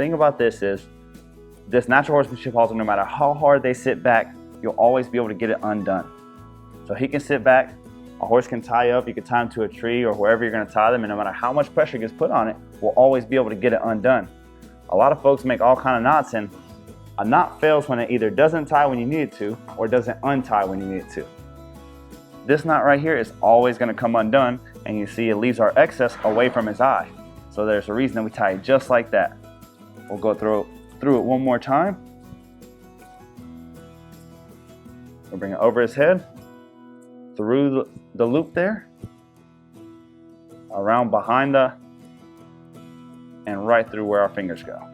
thing about this is, this natural horsemanship halter, no matter how hard they sit back, you'll always be able to get it undone. So he can sit back, a horse can tie up, you can tie him to a tree or wherever you're going to tie them, and no matter how much pressure gets put on it, we'll always be able to get it undone. A lot of folks make all kind of knots, and a knot fails when it either doesn't tie when you need it to or doesn't untie when you need it to. This knot right here is always going to come undone, and you see it leaves our excess away from his eye. So there's a reason that we tie it just like that. We'll go through it one more time. We'll bring it over his head, through the loop there, around behind and right through where our fingers go.